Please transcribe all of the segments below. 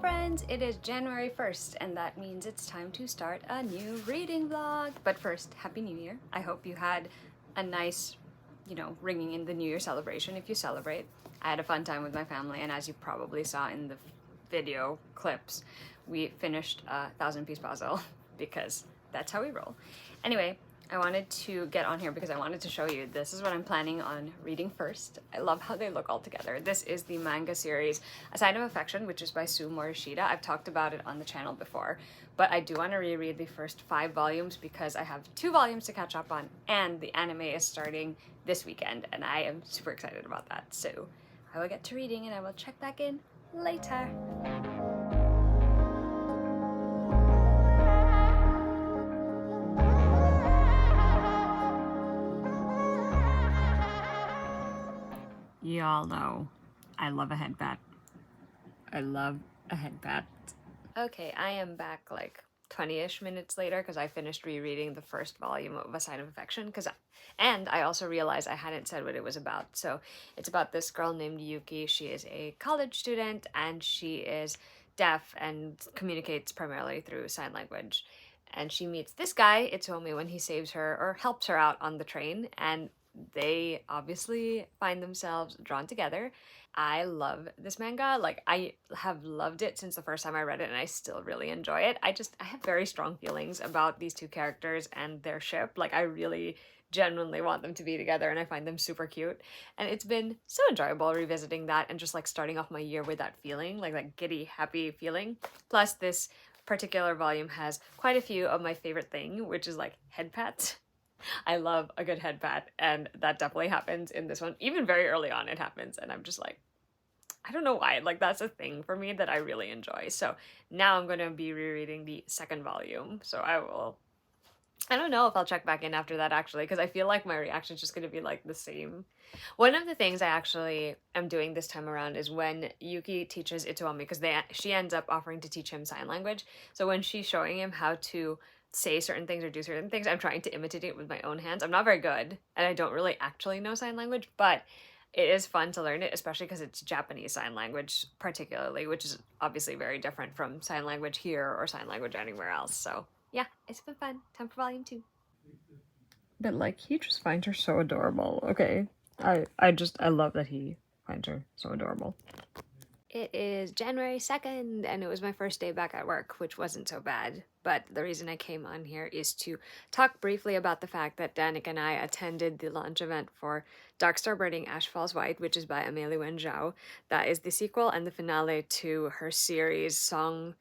friends, it is January 1st and that means it's time to start a new reading vlog. But first, Happy New Year. I hope you had a nice, ringing in the New Year celebration if you celebrate. I had a fun time with my family, and as you probably saw in the video clips, we finished a 1,000-piece puzzle because that's how we roll. Anyway, I wanted to get on here because I wanted to show you this is what I'm planning on reading first. I love how they look all together. This is the manga series A Sign of Affection, which is by Sue Morishita. I've talked about it on the channel before, but I do want to reread the first 5 volumes because I have 2 volumes to catch up on, and the anime is starting this weekend, and I am super excited about that. So I will get to reading and I will check back in later. Y'all know I love a headbat. I love a headbat. Okay, I am back like 20-ish minutes later because I finished rereading the first volume of A Sign of Affection and I also realized I hadn't said what it was about. So it's about this girl named Yuki. She is a college student and she is deaf and communicates primarily through sign language. And she meets this guy, Itsuomi, when he saves her or helps her out on the train, and they obviously find themselves drawn together. I love this manga. Like, I have loved it since the first time I read it, and I still really enjoy it. I have very strong feelings about these 2 characters and their ship. Like, I really genuinely want them to be together, and I find them super cute. And it's been so enjoyable revisiting that and just like starting off my year with that feeling, like that giddy, happy feeling. Plus, this particular volume has quite a few of my favorite thing, which is like head pats. I love a good head pat, and that definitely happens in this one. Even very early on it happens, and I'm just like, I don't know why, like that's a thing for me that I really enjoy. So now I'm going to be rereading the 2nd volume, so I don't know if I'll check back in after that actually, because I feel like my reaction is just going to be like the same. One of the things I actually am doing this time around is when Yuki teaches Itsuomi, because she ends up offering to teach him sign language. So when she's showing him how to say certain things or do certain things, I'm trying to imitate it with my own hands. I'm not very good, and I don't really actually know sign language, but it is fun to learn it, especially because it's Japanese sign language particularly, which is obviously very different from sign language here or sign language anywhere else. So yeah, it's been fun. Time for volume 2. But like, he just finds her so adorable. Okay, I love that he finds her so adorable. It is January 2nd, and it was my first day back at work, which wasn't so bad. But the reason I came on here is to talk briefly about the fact that Danica and I attended the launch event for Dark Star Burning Ash Falls White, which is by Amelie Wen Zhao. That is the sequel and the finale to her series Song...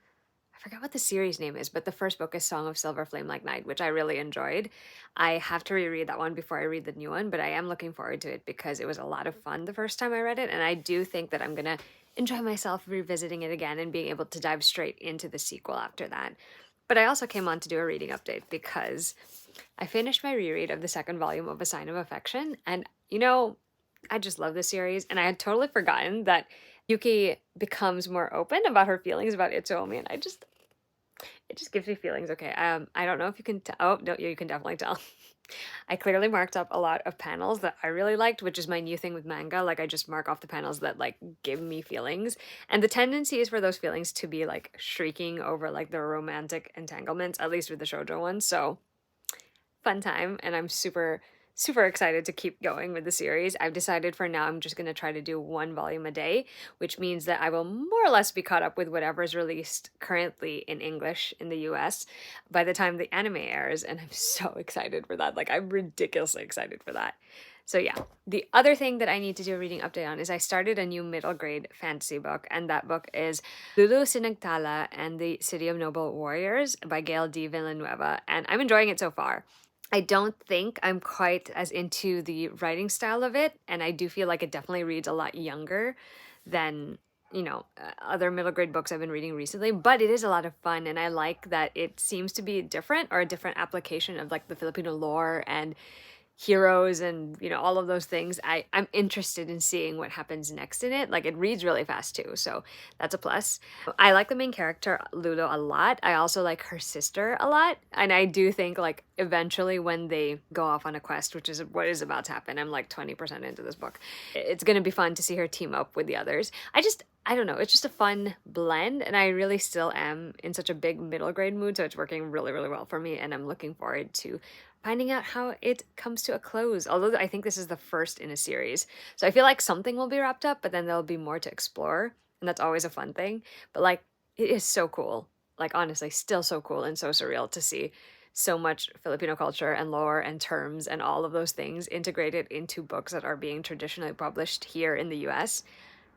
I forgot what the series name is, but the first book is Song of Silver Flame Like Night, which I really enjoyed. I have to reread that one before I read the new one, but I am looking forward to it because it was a lot of fun the first time I read it, and I do think that I'm gonna enjoy myself revisiting it again and being able to dive straight into the sequel after that. But I also came on to do a reading update because I finished my reread of the 2nd volume of A Sign of Affection, and I just love this series, and I had totally forgotten that Yuki becomes more open about her feelings about Itsuomi, and it just gives me feelings. Okay, I don't know if you can tell. Oh, no, you can definitely tell. I clearly marked up a lot of panels that I really liked, which is my new thing with manga. Like, I just mark off the panels that like give me feelings, and the tendency is for those feelings to be like shrieking over like the romantic entanglements, at least with the shoujo ones. So fun time, and I'm super excited to keep going with the series. I've decided for now I'm just going to try to do 1 volume a day, which means that I will more or less be caught up with whatever is released currently in English in the US by the time the anime airs, and I'm so excited for that. Like, I'm ridiculously excited for that. So yeah, the other thing that I need to do a reading update on is I started a new middle grade fantasy book, and that book is Lulu Sinagtala and the City of Noble Warriors by Gail D. Villanueva, and I'm enjoying it so far. I don't think I'm quite as into the writing style of it, and I do feel like it definitely reads a lot younger than, other middle grade books I've been reading recently, but it is a lot of fun, and I like that it seems to be different, or a different application of like the Filipino lore and heroes and all of those things. I'm interested in seeing what happens next in it. Like, it reads really fast too, so that's a plus. I like the main character Lulu a lot. I also like her sister a lot, and I do think like eventually when they go off on a quest, which is what is about to happen, I'm like 20% into this book, it's gonna be fun to see her team up with the others. I don't know, it's just a fun blend, and I really still am in such a big middle grade mood, so it's working really, really well for me, and I'm looking forward to finding out how it comes to a close. Although I think this is the first in a series, so I feel like something will be wrapped up, but then there'll be more to explore, and that's always a fun thing. But like, it is so cool. Like, honestly, still so cool and so surreal to see so much Filipino culture and lore and terms and all of those things integrated into books that are being traditionally published here in the US.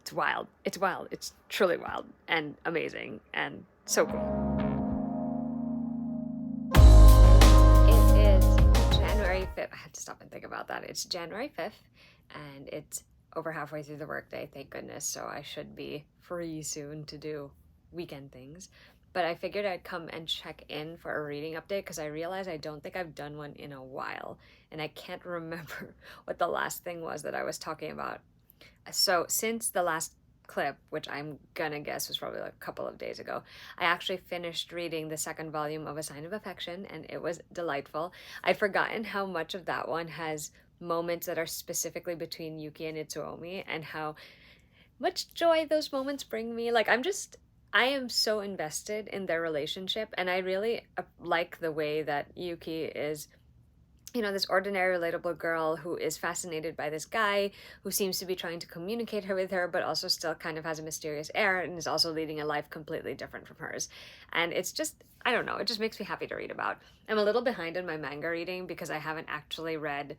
It's wild. It's wild. It's truly wild and amazing and so cool. It is January 5th. I had to stop and think about that. It's January 5th and it's over halfway through the workday, thank goodness. So I should be free soon to do weekend things. But I figured I'd come and check in for a reading update because I realized I don't think I've done one in a while. And I can't remember what the last thing was that I was talking about. So since the last clip, which I'm gonna guess was probably like a couple of days ago, I actually finished reading the second volume of A Sign of Affection, and it was delightful. I'd forgotten how much of that one has moments that are specifically between Yuki and Itsuomi, and how much joy those moments bring me. Like, I am so invested in their relationship, and I really like the way that Yuki is, you know, this ordinary, relatable girl who is fascinated by this guy who seems to be trying to communicate her with her, but also still kind of has a mysterious air and is also leading a life completely different from hers. And it's just, I don't know, it just makes me happy to read about. I'm a little behind in my manga reading because I haven't actually read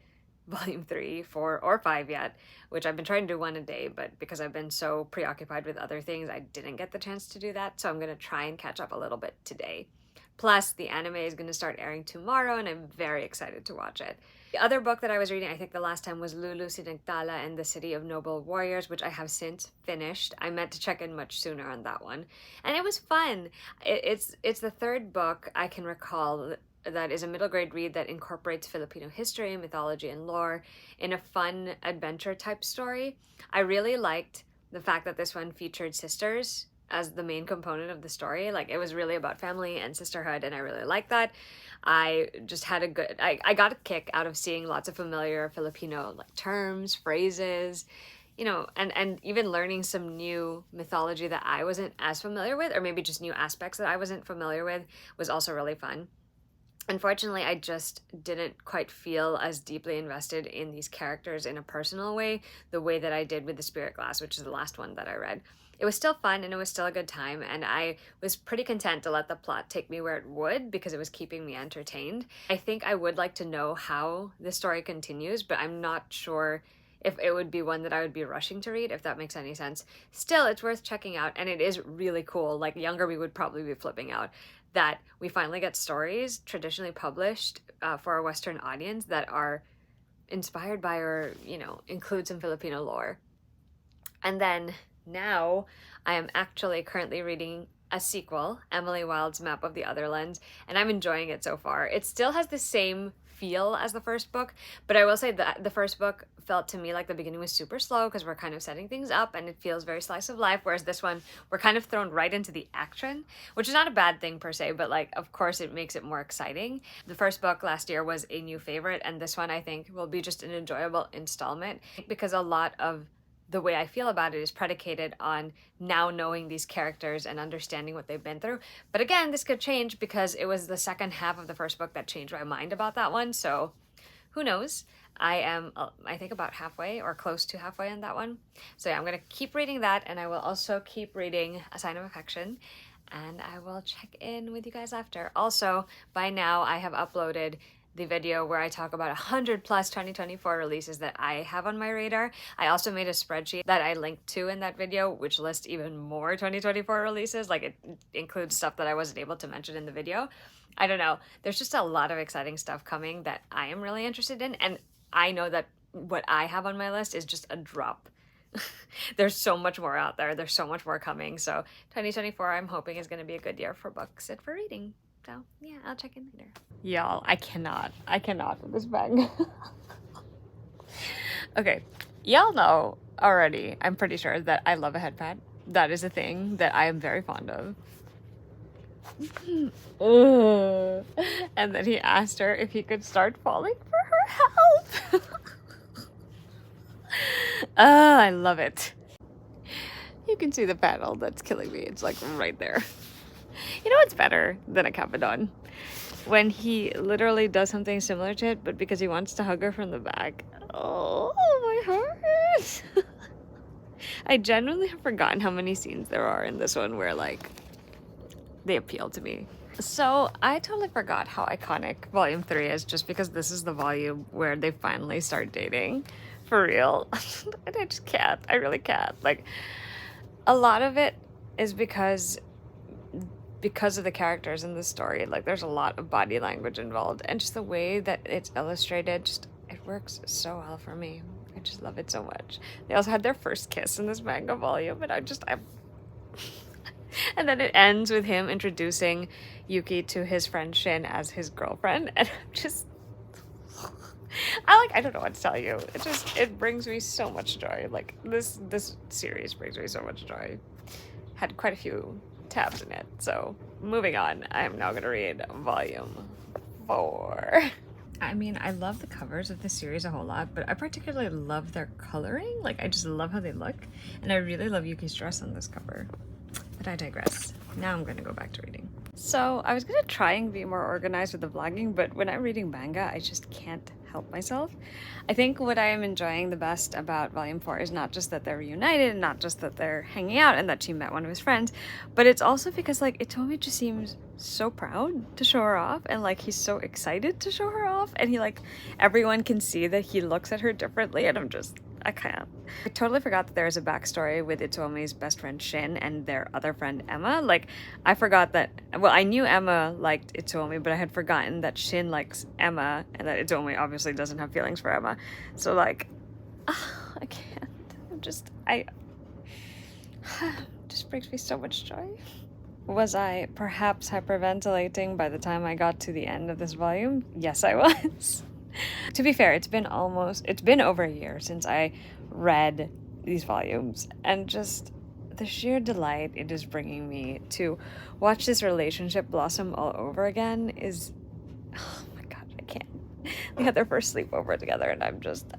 volume 3, 4, or 5 yet, which I've been trying to do one a day, but because I've been so preoccupied with other things, I didn't get the chance to do that. So I'm going to try and catch up a little bit today. Plus, the anime is going to start airing tomorrow, and I'm very excited to watch it. The other book that I was reading, I think the last time, was Lulu Sinigtala and the City of Noble Warriors, which I have since finished. I meant to check in much sooner on that one. And it was fun. It's the third book I can recall that is a middle grade read that incorporates Filipino history, mythology, and lore in a fun adventure type story. I really liked the fact that this one featured sisters as the main component of the story. Like, it was really about family and sisterhood, and I really liked that. I just had I got a kick out of seeing lots of familiar Filipino like terms, phrases, you know, and even learning some new mythology that I wasn't as familiar with, or maybe just new aspects that I wasn't familiar with, was also really fun. Unfortunately, I just didn't quite feel as deeply invested in these characters in a personal way, the way that I did with The Spirit Glass, which is the last one that I read. It was still fun and it was still a good time, and I was pretty content to let the plot take me where it would because it was keeping me entertained. I think I would like to know how the story continues, but I'm not sure if it would be one that I would be rushing to read, if that makes any sense. Still, it's worth checking out, and it is really cool. Like, younger me would probably be flipping out that we finally get stories traditionally published for a Western audience that are inspired by, or, you know, include some Filipino lore. And then now I am actually currently reading a sequel, Emily Wilde's Map of the Otherlands, and I'm enjoying it so far. It still has the same feel as the first book, but I will say that the first book felt to me like the beginning was super slow because we're kind of setting things up and it feels very slice of life, whereas this one, we're kind of thrown right into the action, which is not a bad thing per se, but like, of course, it makes it more exciting. The first book last year was a new favorite, and this one I think will be just an enjoyable installment because a lot of the way I feel about it is predicated on now knowing these characters and understanding what they've been through. But again, this could change because it was the second half of the first book that changed my mind about that one. So who knows? I am, I think, about halfway or close to halfway on that one. So yeah, I'm going to keep reading that, and I will also keep reading A Sign of Affection, and I will check in with you guys after. Also, by now, I have uploaded the video where I talk about 100 plus 2024 releases that I have on my radar. I also made a spreadsheet that I linked to in that video, which lists even more 2024 releases. Like, it includes stuff that I wasn't able to mention in the video. I don't know. There's just a lot of exciting stuff coming that I am really interested in, and I know that what I have on my list is just a drop. There's so much more out there. There's so much more coming. So 2024, I'm hoping, is going to be a good year for books and for reading. So yeah, I'll check in later. Y'all, I cannot with this bag. Okay, y'all know already, I'm pretty sure, that I love a headpad. That is a thing that I am very fond of. And then he asked her if he could start falling for her help. I love it. You can see the panel that's killing me. It's like right there. You know what's better than a Capadon? When he literally does something similar to it, but because he wants to hug her from the back. Oh, my heart. I genuinely have forgotten how many scenes there are in this one where, like, they appeal to me. So I totally forgot how iconic Volume 3 is just because this is the volume where they finally start dating. For real. And I just can't. I really can't. Like, a lot of it is because of the characters in the story. Like, there's a lot of body language involved, and just the way that it's illustrated, just it works so well for me. I just love it so much. They also had their first kiss in this manga volume, and I'm and then it ends with him introducing Yuki to his friend Shin as his girlfriend, and I'm just I don't know what to tell you. It brings me so much joy. Like, this series brings me so much joy. Had quite a few tabs in it. So moving on, I am now gonna read Volume 4. I mean, I love the covers of this series a whole lot, but I particularly love their coloring. Like, I just love how they look, and I really love Yuki's dress on this cover. But I digress. Now I'm gonna go back to reading. So I was gonna try and be more organized with the vlogging, but when I'm reading manga, I just can't help myself. I think what I am enjoying the best about Volume 4 is not just that they're reunited, not just that they're hanging out and that she met one of his friends, but it's also because, like, Itomi just seems so proud to show her off, and like he's so excited to show her off, and he, like, everyone can see that he looks at her differently, and I can't. I totally forgot that there is a backstory with Itomi's best friend Shin and their other friend Emma. Like, I forgot that, well, I knew Emma liked Itomi, but I had forgotten that Shin likes Emma and that Itomi obviously doesn't have feelings for Emma. So, like, I can't. It just brings me so much joy. Was I perhaps hyperventilating by the time I got to the end of this volume? Yes, I was. To be fair, it's been over a year since I read these volumes, and just the sheer delight it is bringing me to watch this relationship blossom all over again is, oh my god, I can't. We had their first sleepover together, and I'm just,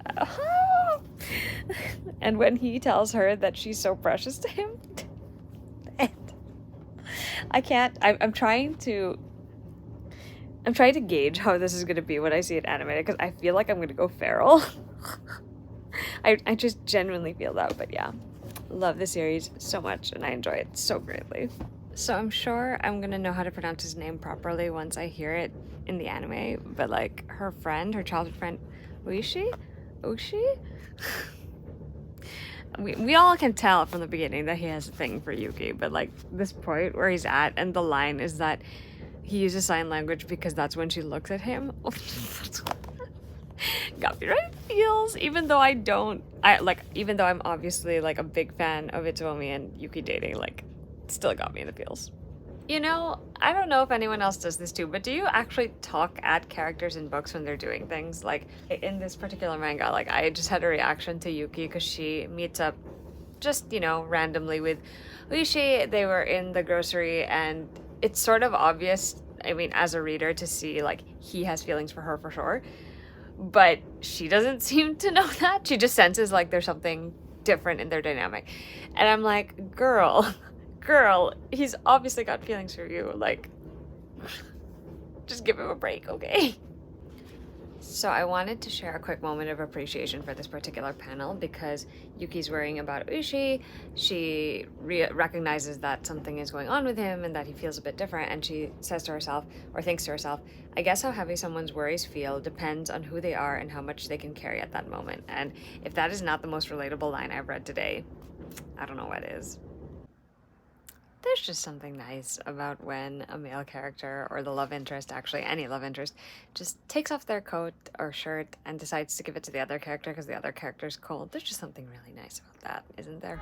and when he tells her that she's so precious to him, I can't. I'm trying to gauge how this is going to be when I see it animated, because I feel like I'm going to go feral. I just genuinely feel that, but yeah. Love the series so much, and I enjoy it so greatly. So I'm sure I'm going to know how to pronounce his name properly once I hear it in the anime, but like her childhood friend, Ushi? We all can tell from the beginning that he has a thing for Yuki, but like this point where he's at, and the line is that he uses sign language because that's when she looks at him. Got me right in the feels, even though even though I'm obviously like a big fan of Itomi and Yuki dating, like, still got me in the feels. You know, I don't know if anyone else does this too, but do you actually talk at characters in books when they're doing things? Like, in this particular manga, like, I just had a reaction to Yuki because she meets up just, you know, randomly with Uishi. They were in the grocery, and it's sort of obvious, I mean, as a reader, to see, like, he has feelings for her for sure. But she doesn't seem to know that. She just senses, like, there's something different in their dynamic. And I'm like, girl, he's obviously got feelings for you. Like, just give him a break, okay? So I wanted to share a quick moment of appreciation for this particular panel because Yuki's worrying about Ushi. She recognizes that something is going on with him and that he feels a bit different, and she says to herself, or thinks to herself, I guess how heavy someone's worries feel depends on who they are and how much they can carry at that moment. And if that is not the most relatable line I've read today, I don't know what is. There's just something nice about when a male character, or the love interest, actually any love interest, just takes off their coat or shirt and decides to give it to the other character because the other character's cold. There's just something really nice about that, isn't there?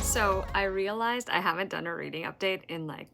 So I realized I haven't done a reading update in like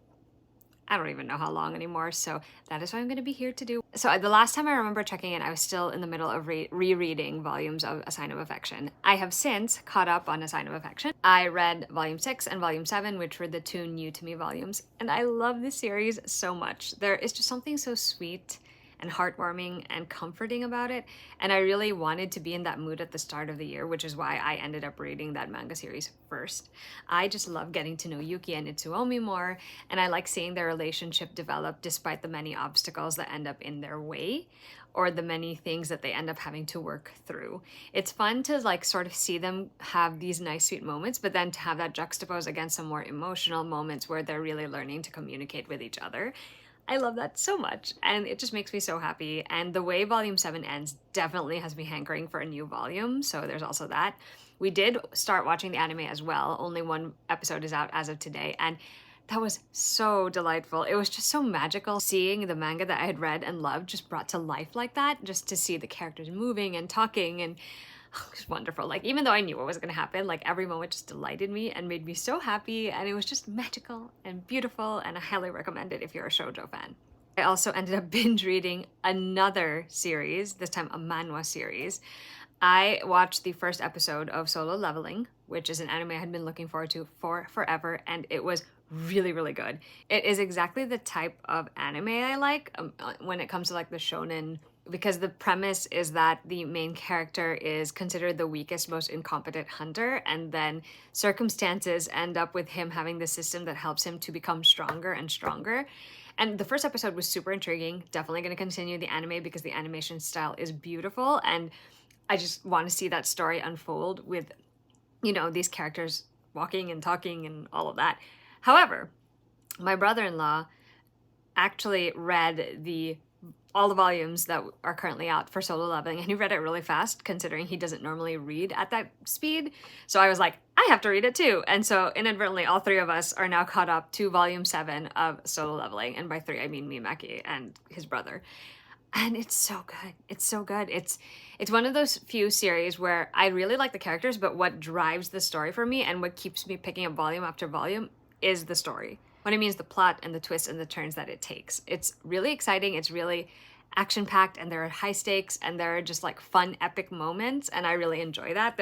I don't even know how long anymore, so that is what I'm going to be here to do. So the last time I remember checking in, I was still in the middle of rereading volumes of A Sign of Affection. I have since caught up on A Sign of Affection. I read volume 6 and volume 7, which were the two new to me volumes, and I love this series so much. There is just something so sweet and heartwarming and comforting about it, and I really wanted to be in that mood at the start of the year, which is why I ended up reading that manga series first. I just love getting to know Yuki and Itsuomi more, and I like seeing their relationship develop despite the many obstacles that end up in their way, or the many things that they end up having to work through. It's fun to like sort of see them have these nice sweet moments, but then to have that juxtaposed against some more emotional moments where they're really learning to communicate with each other. I love that so much, and it just makes me so happy. And the way volume 7 ends definitely has me hankering for a new volume, so there's also that. We did start watching the anime as well. Only one episode is out as of today, and that was so delightful. It was just so magical seeing the manga that I had read and loved just brought to life like that, just to see the characters moving and talking, and it was wonderful. Like, even though I knew what was going to happen, like every moment just delighted me and made me so happy, and it was just magical and beautiful, and I highly recommend it if you're a shoujo fan. I also ended up binge reading another series, this time a manhwa series. I watched the first episode of Solo Leveling, which is an anime I had been looking forward to for forever, and it was really, really good. It is exactly the type of anime I like when it comes to like the shonen, because the premise is that the main character is considered the weakest, most incompetent hunter, and then circumstances end up with him having the system that helps him to become stronger and stronger. And the first episode was super intriguing. Definitely going to continue the anime because the animation style is beautiful, and I just want to see that story unfold with, you know, these characters walking and talking and all of that. However, my brother-in-law actually read all the volumes that are currently out for Solo Leveling, and he read it really fast considering he doesn't normally read at that speed. So I was like, I have to read it too. And so inadvertently, all three of us are now caught up to volume 7 of Solo Leveling. And by 3, I mean me, Maki, and his brother. And it's so good. It's so good. It's one of those few series where I really like the characters, but what drives the story for me and what keeps me picking up volume after volume is the story. What I mean is the plot and the twists and the turns that it takes. It's really exciting. It's really action-packed, and there are high stakes, and there are just like fun, epic moments, and I really enjoy that.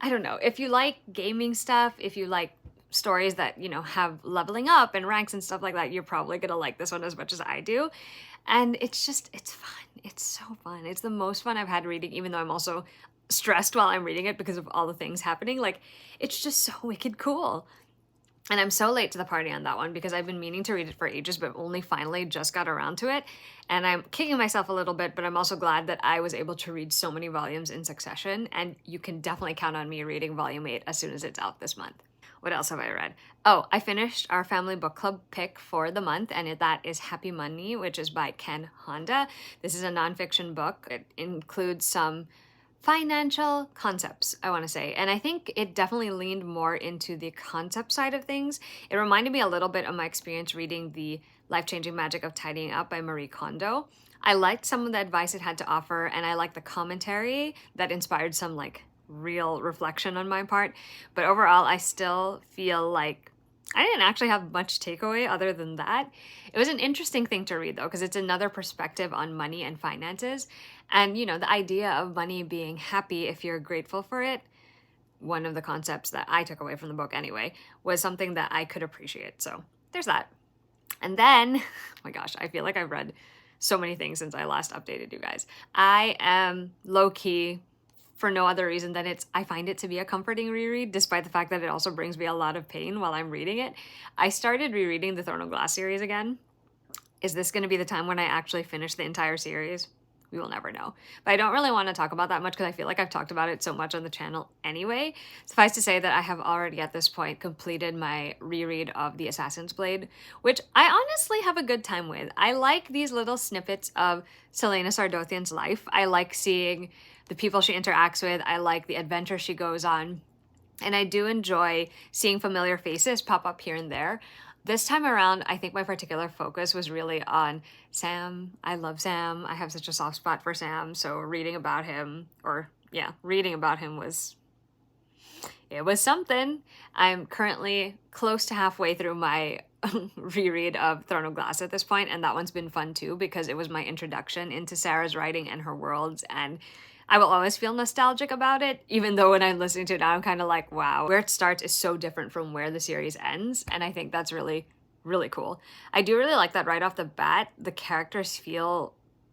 I don't know, if you like gaming stuff, if you like stories that, you know, have leveling up and ranks and stuff like that, you're probably gonna like this one as much as I do. And it's fun. It's so fun. It's the most fun I've had reading, even though I'm also stressed while I'm reading it because of all the things happening. Like, it's just so wicked cool. And I'm so late to the party on that one because I've been meaning to read it for ages, but only finally just got around to it. And I'm kicking myself a little bit, but I'm also glad that I was able to read so many volumes in succession. And you can definitely count on me reading volume 8 as soon as it's out this month. What else have I read? Oh, I finished our family book club pick for the month, and that is Happy Money, which is by Ken Honda. This is a nonfiction book. It includes some financial concepts, I want to say. And I think it definitely leaned more into the concept side of things. It reminded me a little bit of my experience reading The Life-Changing Magic of Tidying Up by Marie Kondo. I liked some of the advice it had to offer, and I liked the commentary that inspired some like real reflection on my part. But overall, I still feel like I didn't actually have much takeaway other than that. It was an interesting thing to read though, because it's another perspective on money and finances. And you know, the idea of money being happy if you're grateful for it, one of the concepts that I took away from the book anyway, was something that I could appreciate. So there's that. And then, oh my gosh, I feel like I've read so many things since I last updated you guys. I am low-key, for no other reason than I find it to be a comforting reread, despite the fact that it also brings me a lot of pain while I'm reading it. I started rereading the Throne of Glass series again. Is this going to be the time when I actually finish the entire series? We will never know. But I don't really want to talk about that much because I feel like I've talked about it so much on the channel anyway. Suffice to say that I have already at this point completed my reread of The Assassin's Blade, which I honestly have a good time with. I like these little snippets of Selena Sardothian's life. I like seeing the people she interacts with. I like the adventure she goes on. And I do enjoy seeing familiar faces pop up here and there. This time around, I think my particular focus was really on Sam. I love Sam. I have such a soft spot for Sam. So reading about him was, it was something. I'm currently close to halfway through my reread of Throne of Glass at this point, and that one's been fun too because it was my introduction into Sarah's writing and her worlds, and I will always feel nostalgic about it, even though when I'm listening to it now, I'm kind of like, wow, where it starts is so different from where the series ends, and I think that's really, really cool. I do really like that right off the bat, the characters feel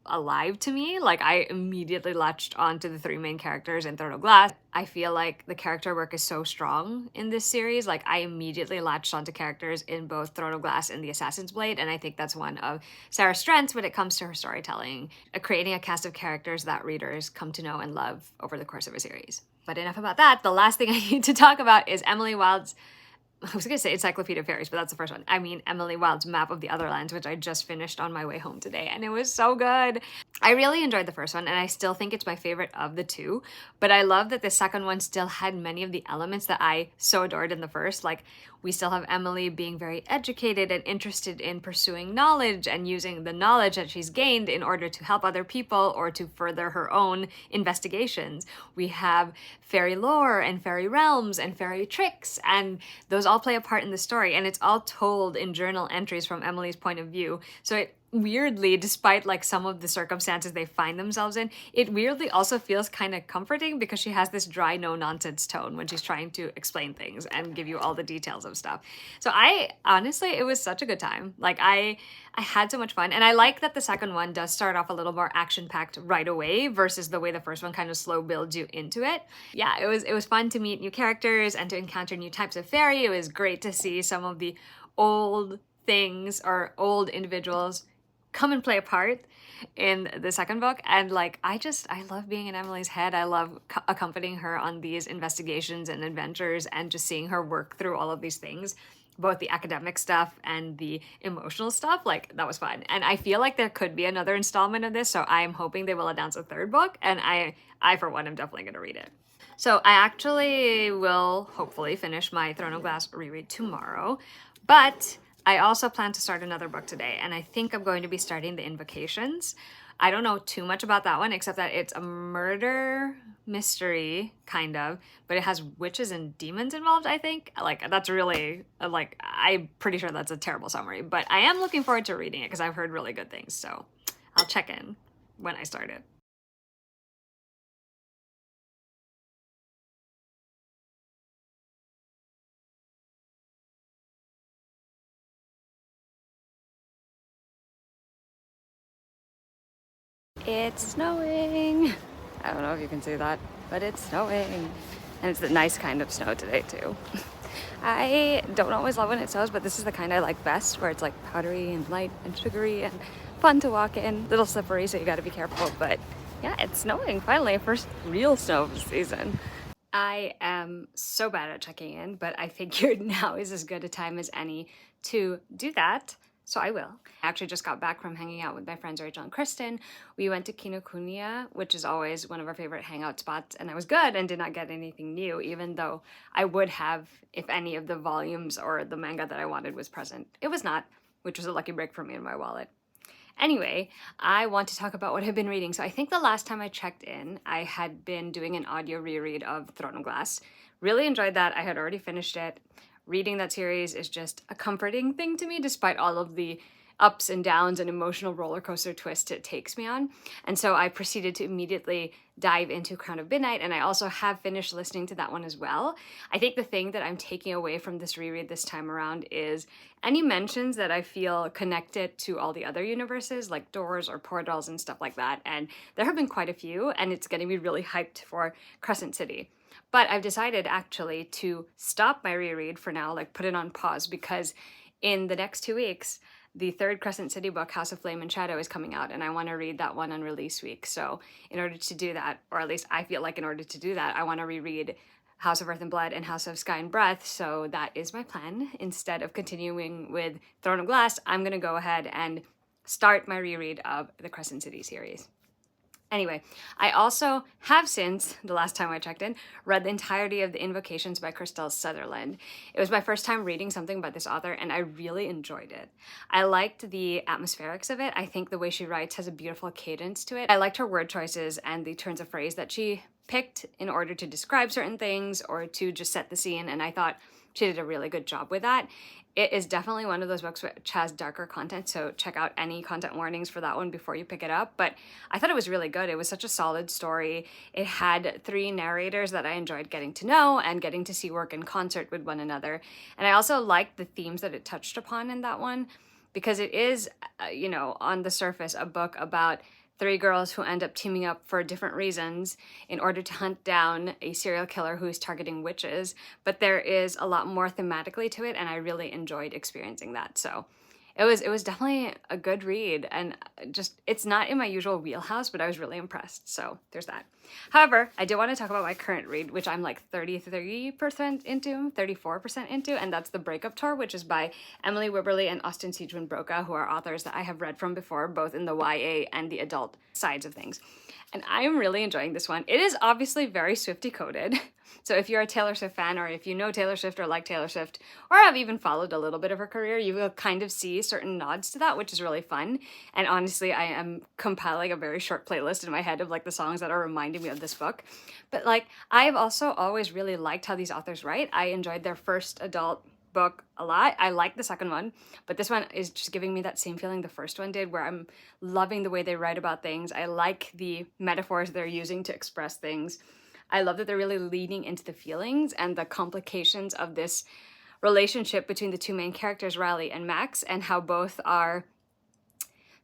alive to me. Like, I immediately latched onto the three main characters in Throne of Glass. I feel like the character work is so strong in this series. Like, I immediately latched onto characters in both Throne of Glass and The Assassin's Blade, and I think that's one of Sarah's strengths when it comes to her storytelling, creating a cast of characters that readers come to know and love over the course of a series. But enough about that. The last thing I need to talk about is Emily Wilde's, I was gonna say Encyclopedia of Fairies, but that's the first one. I mean, Emily Wilde's Map of the Otherlands, which I just finished on my way home today, and it was so good. I really enjoyed the first one, and I still think it's my favorite of the two, but I love that the second one still had many of the elements that I so adored in the first. Like, we still have Emily being very educated and interested in pursuing knowledge and using the knowledge that she's gained in order to help other people or to further her own investigations. We have fairy lore and fairy realms and fairy tricks, and those all play a part in the story, and it's all told in journal entries from Emily's point of view. So it weirdly, despite like some of the circumstances they find themselves in, it weirdly also feels kind of comforting because she has this dry, no nonsense tone when she's trying to explain things and give you all the details of stuff. So I honestly, it was such a good time. Like, I had so much fun, and I like that the second one does start off a little more action-packed right away versus the way the first one kind of slow builds you into it. Yeah, it was fun to meet new characters and to encounter new types of fairy. It was great to see some of the old things or old individuals come and play a part in the second book. And like, I love being in Emily's head. I love accompanying her on these investigations and adventures and just seeing her work through all of these things, both the academic stuff and the emotional stuff. Like, that was fun. And I feel like there could be another installment of this, so I'm hoping they will announce a third book, and I for one am definitely going to read it. So I actually will hopefully finish my Throne of Glass reread tomorrow, but I also plan to start another book today, and I think I'm going to be starting The Invocations. I don't know too much about that one, except that it's a murder mystery, kind of, but it has witches and demons involved, I think. Like, that's really, like, I'm pretty sure that's a terrible summary, but I am looking forward to reading it because I've heard really good things, so I'll check in when I start it. It's snowing. I don't know if you can see that, but it's snowing. And it's the nice kind of snow today too. I don't always love when it snows, but this is the kind I like best, where it's like powdery and light and sugary and fun to walk in. Little slippery, so you gotta be careful, but yeah, it's snowing finally. First real snow of the season. I am so bad at checking in, but I figured now is as good a time as any to do that. So I will. I actually just got back from hanging out with my friends Rachel and Kristen. We went to Kinokuniya, which is always one of our favorite hangout spots, and I was good and did not get anything new, even though I would have if any of the volumes or the manga that I wanted was present. It was not, which was a lucky break for me in my wallet. Anyway, I want to talk about what I've been reading. So I think the last time I checked in, I had been doing an audio reread of Throne of Glass. Really enjoyed that. I had already finished it. Reading that series is just a comforting thing to me, despite all of the ups and downs and emotional roller coaster twists it takes me on. And so I proceeded to immediately dive into Crown of Midnight, and I also have finished listening to that one as well. I think the thing that I'm taking away from this reread this time around is any mentions that I feel connected to all the other universes, like doors or portals and stuff like that. And there have been quite a few, and it's getting me really hyped for Crescent City. But I've decided actually to stop my reread for now, like put it on pause, because in the next 2 weeks, the third Crescent City book, House of Flame and Shadow, is coming out, and I want to read that one on release week. So in order to do that, or at least I feel like in order to do that, I want to reread House of Earth and Blood and House of Sky and Breath. So that is my plan. Instead of continuing with Throne of Glass, I'm going to go ahead and start my reread of the Crescent City series. Anyway, I also have since, the last time I checked in, read the entirety of The Invocations by Christelle Sutherland. It was my first time reading something by this author, and I really enjoyed it. I liked the atmospherics of it. I think the way she writes has a beautiful cadence to it. I liked her word choices and the turns of phrase that she picked in order to describe certain things or to just set the scene, and I thought she did a really good job with that. It is definitely one of those books which has darker content, so check out any content warnings for that one before you pick it up. But I thought it was really good. It was such a solid story. It had 3 narrators that I enjoyed getting to know and getting to see work in concert with one another. And I also liked the themes that it touched upon in that one, because it is, you know, on the surface, a book about 3 girls who end up teaming up for different reasons in order to hunt down a serial killer who is targeting witches. But there is a lot more thematically to it, and I really enjoyed experiencing that. So it was definitely a good read, and just, it's not in my usual wheelhouse, but I was really impressed. So there's that. However, I do want to talk about my current read, which I'm like 33% into, 34% into, and that's The Breakup Tour, which is by Emily Wibberley and Austin Siegemund Broca, who are authors that I have read from before, both in the YA and the adult sides of things. And I am really enjoying this one. It is obviously very Swiftie coded. So if you're a Taylor Swift fan, or if you know Taylor Swift or like Taylor Swift, or have even followed a little bit of her career, you will kind of see certain nods to that, which is really fun. And honestly, I am compiling a very short playlist in my head of like the songs that are reminding me of this book. But like, I've also always really liked how these authors write. I enjoyed their first adult book a lot. I like the second one, but this one is just giving me that same feeling the first one did, where I'm loving the way they write about things. I like the metaphors they're using to express things. I love that they're really leaning into the feelings and the complications of this relationship between the 2 main characters, Riley and Max, and how both are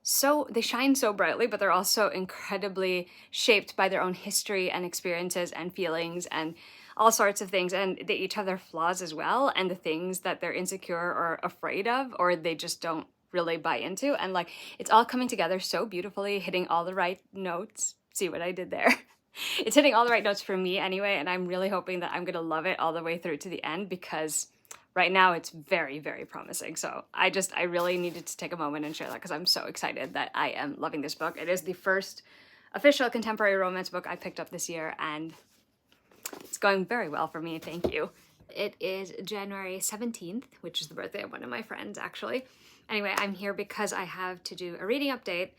so, they shine so brightly, but they're also incredibly shaped by their own history and experiences and feelings and all sorts of things. And they each have their flaws as well, and the things that they're insecure or afraid of, or they just don't really buy into. And like, it's all coming together so beautifully, hitting all the right notes. See what I did there? It's hitting all the right notes for me anyway, and I'm really hoping that I'm gonna love it all the way through to the end, because right now it's very, very promising. So I really needed to take a moment and share that, because I'm so excited that I am loving this book. It is the first official contemporary romance book I picked up this year, and it's going very well for me, thank you. It is January 17th, which is the birthday of one of my friends, actually. Anyway, I'm here because I have to do a reading update.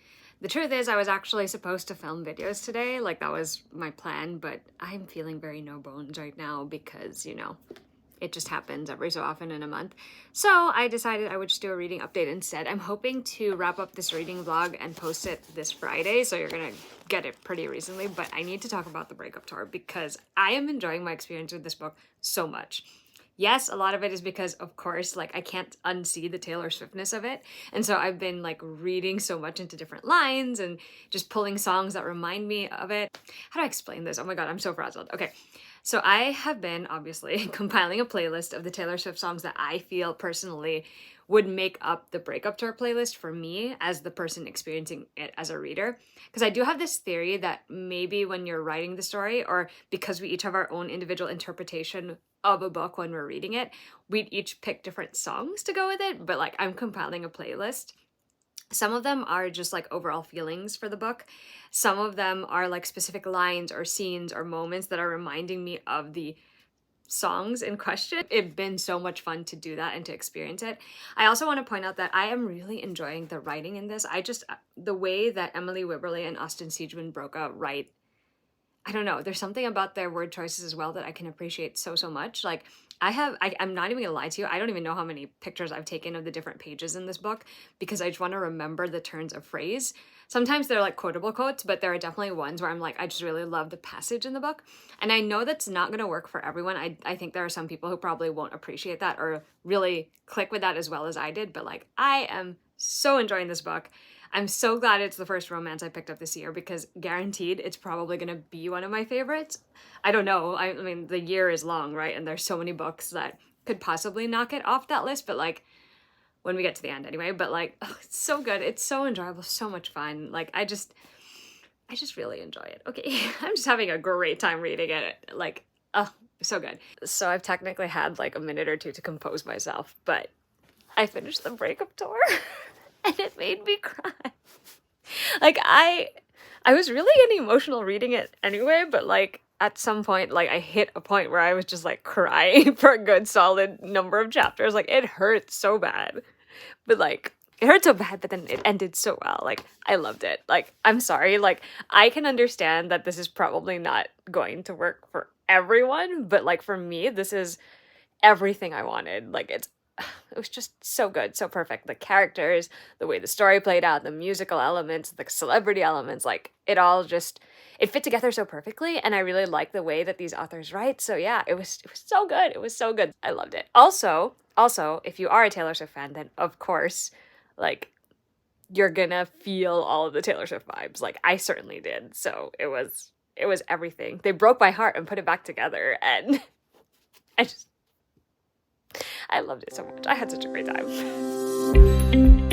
The truth is, I was actually supposed to film videos today, like that was my plan, but I'm feeling very no bones right now because, you know, it just happens every so often in a month. So I decided I would just do a reading update instead. I'm hoping to wrap up this reading vlog and post it this Friday, so you're gonna get it pretty recently, but I need to talk about The Breakup Tour because I am enjoying my experience with this book so much. Yes, a lot of it is because, of course, like I can't unsee the Taylor Swiftness of it. And so I've been like reading so much into different lines and just pulling songs that remind me of it. How do I explain this? Oh my God, I'm so frazzled. Okay. So I have been obviously compiling a playlist of the Taylor Swift songs that I feel personally would make up the Breakup Tour playlist for me as the person experiencing it as a reader. Because I do have this theory that maybe when you're writing the story, or because we each have our own individual interpretation of a book when we're reading it, we'd each pick different songs to go with it. But like, I'm compiling a playlist. Some of them are just like overall feelings for the book. Some of them are like specific lines or scenes or moments that are reminding me of the songs in question. It's been so much fun to do that and to experience it. I also want to point out that I am really enjoying the writing in this. The way that Emily Wibberley and Austin Siegemund Broca write, I don't know, there's something about their word choices as well that I can appreciate so much. Like, I'm not even gonna lie to you, I don't even know how many pictures I've taken of the different pages in this book because I just want to remember the turns of phrase. Sometimes they're like quotable quotes, but there are definitely ones where I'm like, I just really love the passage in the book. And I know that's not gonna work for everyone. I think there are some people who probably won't appreciate that or really click with that as well as I did, but like, I am so enjoying this book. I'm so glad it's the first romance I picked up this year because guaranteed it's probably going to be one of my favorites. I don't know. I mean, the year is long, right? And there's so many books that could possibly knock it off that list, but like when we get to the end anyway, but like, oh, it's so good. It's so enjoyable, so much fun. Like, I just really enjoy it. Okay, I'm just having a great time reading it. Like, oh, so good. So I've technically had like a minute or two to compose myself, but I finished The Breakup Tour. And it made me cry. Like, I was really getting emotional reading it anyway, but like at some point, like I hit a point where I was just like crying for a good solid number of chapters. Like, it hurt so bad. But like, It hurt so bad, but then it ended so well. Like, I loved it. Like, I'm sorry. Like, I can understand that this is probably not going to work for everyone, but like for me, this is everything I wanted. Like, it was just so good, so perfect. The characters, the way the story played out, the musical elements, the celebrity elements, like it all just it fit together so perfectly, and I really like the way that these authors write. So yeah, it was so good. It was so good. I loved it. Also, if you are a Taylor Swift fan, then of course, like you're gonna feel all of the Taylor Swift vibes. Like I certainly did. So it was everything. They broke my heart and put it back together, and I just I loved it so much. I had such a great time.